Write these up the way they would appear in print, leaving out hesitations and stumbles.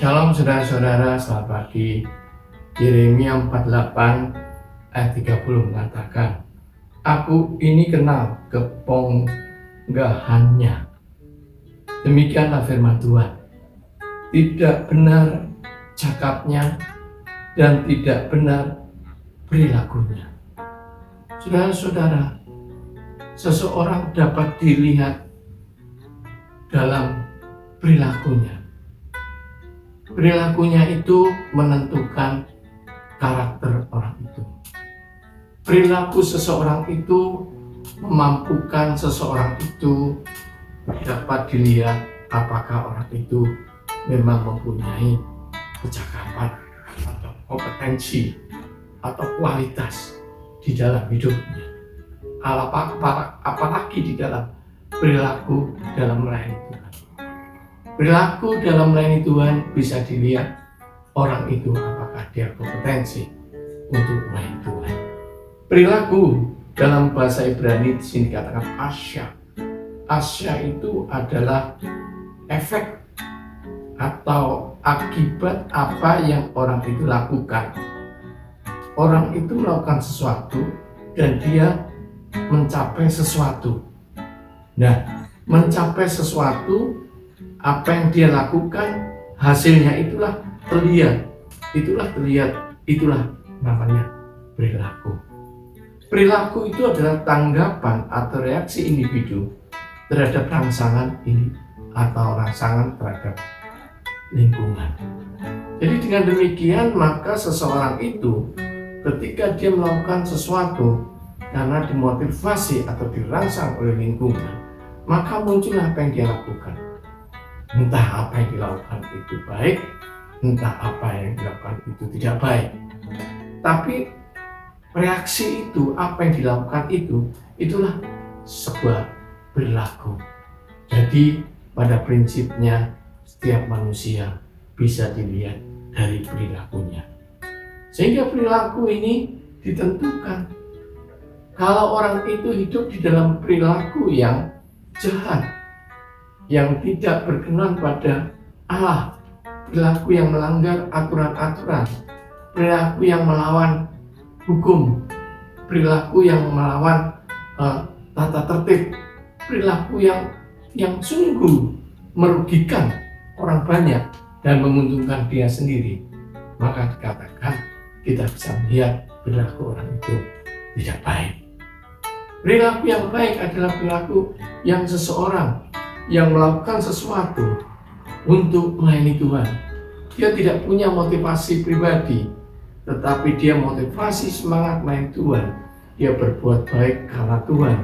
Shalom saudara-saudara, selamat pagi. Yeremia 48 ayat 30 mengatakan, Aku ini kenal keponggahannya. Demikianlah firman Tuhan. Tidak benar cakapnya dan tidak benar perilakunya. Saudara-saudara, seseorang dapat dilihat dalam perilakunya. Perilakunya itu menentukan karakter orang itu. Perilaku seseorang itu memampukan seseorang itu dapat dilihat apakah orang itu memang mempunyai kecakapan atau kompetensi atau kualitas di dalam hidupnya. Apalagi di dalam perilaku dalam melayani Tuhan. Perilaku dalam melayani Tuhan bisa dilihat orang itu apakah dia kompetensi untuk melayani Tuhan. Perilaku dalam bahasa Ibrani di sini dikatakan asya. Asya itu adalah efek atau akibat apa yang orang itu lakukan. Orang itu melakukan sesuatu dan dia mencapai sesuatu. Nah, mencapai sesuatu, apa yang dia lakukan, hasilnya itulah terlihat. Itulah namanya perilaku. Perilaku itu adalah tanggapan atau reaksi individu terhadap rangsangan ini atau rangsangan terhadap lingkungan. Jadi dengan demikian maka seseorang itu ketika dia melakukan sesuatu karena dimotivasi atau dirangsang oleh lingkungan, maka muncullah apa yang dia lakukan. Entah apa yang dilakukan itu baik, entah apa yang dilakukan itu tidak baik. Tapi reaksi itu, apa yang dilakukan itu, itulah sebuah perilaku. Jadi pada prinsipnya setiap manusia bisa dilihat dari perilakunya. Sehingga perilaku ini ditentukan. Kalau orang itu hidup di dalam perilaku yang jahat, yang tidak berkenan pada Allah, perilaku yang melanggar aturan-aturan, perilaku yang melawan hukum, perilaku yang melawan tata tertib, perilaku yang sungguh merugikan orang banyak dan menguntungkan dia sendiri, maka dikatakan kita bisa melihat perilaku orang itu tidak baik. Perilaku yang baik adalah perilaku yang seseorang yang melakukan sesuatu untuk melayani Tuhan. Dia tidak punya motivasi pribadi, tetapi dia motivasi semangat melayani Tuhan. Dia berbuat baik karena Tuhan.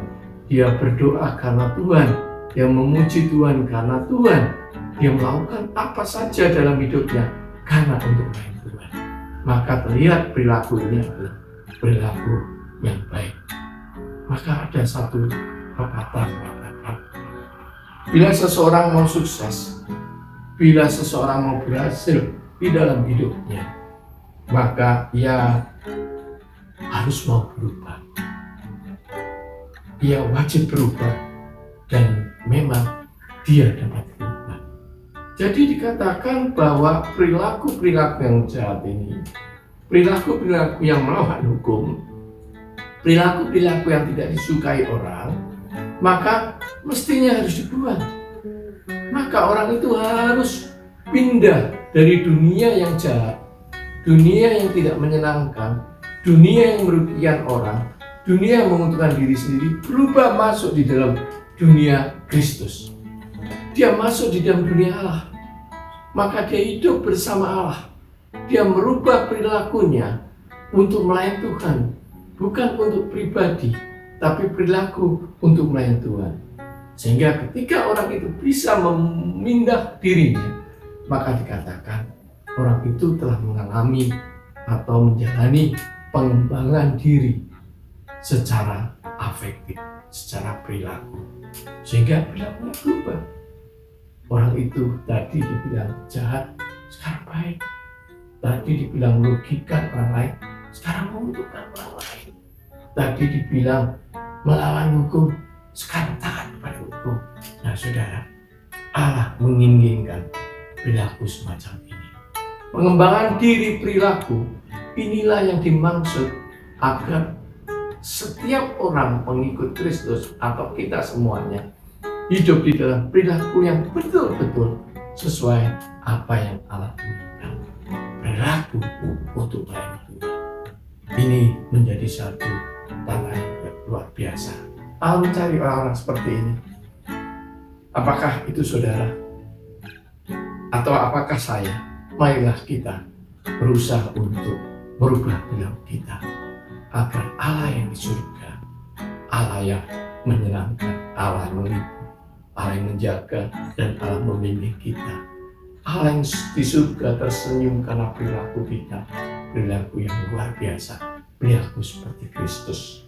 Dia berdoa karena Tuhan. Dia memuji Tuhan karena Tuhan. Dia melakukan apa saja dalam hidupnya karena untuk melayani Tuhan. Maka terlihat perilaku ini adalah perilaku yang baik. Maka ada satu pepatah mengatakan, bila seseorang mau sukses, bila seseorang mau berhasil di dalam hidupnya, maka ia harus mau berubah. Ia wajib berubah dan memang dia dapat berubah. Jadi dikatakan bahwa perilaku-perilaku yang jahat ini, perilaku-perilaku yang melawan hukum, perilaku-perilaku yang tidak disukai orang, maka mestinya harus dibuang. Maka orang itu harus pindah dari dunia yang jahat, dunia yang tidak menyenangkan, dunia yang merugikan orang, dunia yang menguntungkan diri sendiri, berubah masuk di dalam dunia Kristus. Dia masuk di dalam dunia Allah. Maka dia hidup bersama Allah. Dia merubah perilakunya untuk melayani Tuhan, bukan untuk pribadi, tapi perilaku untuk melayani Tuhan. Sehingga ketika orang itu bisa memindah dirinya, maka dikatakan orang itu telah mengalami atau menjalani pengembangan diri secara afektif, secara perilaku. Sehingga perilakunya berubah. Orang itu tadi dibilang jahat, sekarang baik. Tadi dibilang merugikan orang lain, sekarang menguntungkan orang lain. Tadi dibilang melawan hukum, sekarang taat pada hukum. Nah saudara, Allah menginginkan perilaku semacam ini. Pengembangan diri perilaku inilah yang dimaksud agar setiap orang pengikut Kristus atau kita semuanya hidup di dalam perilaku yang betul-betul sesuai apa yang Allah inginkan. Perilaku untuk melayani Tuhan. Ini menjadi satu tantangan yang luar biasa. Allah mencari orang-orang seperti ini. Apakah itu saudara? Atau apakah saya? Marilah kita berusaha untuk merubah perilaku kita agar Allah yang di surga, Allah yang menyenangkan, Allah yang melindungi, Allah yang menjaga, dan Allah membimbing kita. Allah yang di surga tersenyum karena perilaku kita, perilaku yang luar biasa, perilaku seperti Kristus.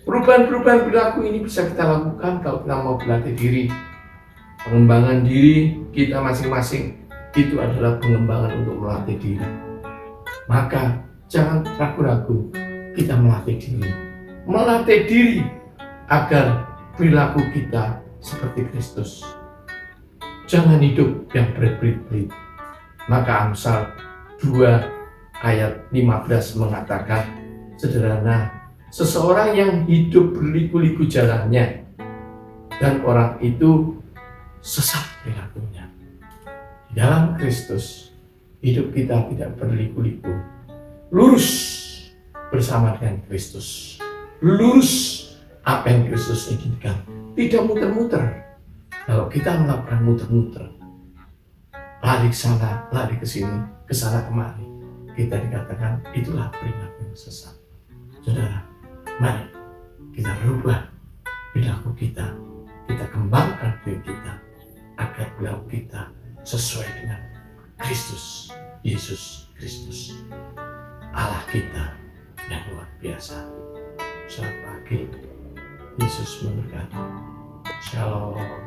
Perubahan-perubahan perilaku ini bisa kita lakukan kalau kita mau berlatih diri. Pengembangan diri kita masing-masing itu adalah pengembangan untuk melatih diri. Maka jangan ragu-ragu kita melatih diri. Melatih diri agar perilaku kita seperti Kristus. Jangan hidup yang berit-berit. Maka Amsal 2 ayat 15 mengatakan sederhana, seseorang yang hidup berliku-liku jalannya dan orang itu sesat perilakunya. Di dalam Kristus hidup kita tidak berliku-liku, lurus bersama dengan Kristus, lurus apa yang Kristus inginkan, tidak muter-muter. Kalau kita melakukan muter-muter, lari ke sana, lari ke sini, ke sana kemari, kita dikatakan itulah perilaku yang sesat. Saudara, mari kita rubah perilaku kita kembangkan diri kita agar perilaku kita sesuai dengan Kristus, Yesus Kristus, Allah kita yang luar biasa. Selamat pagi, Yesus memberkati. Shalom.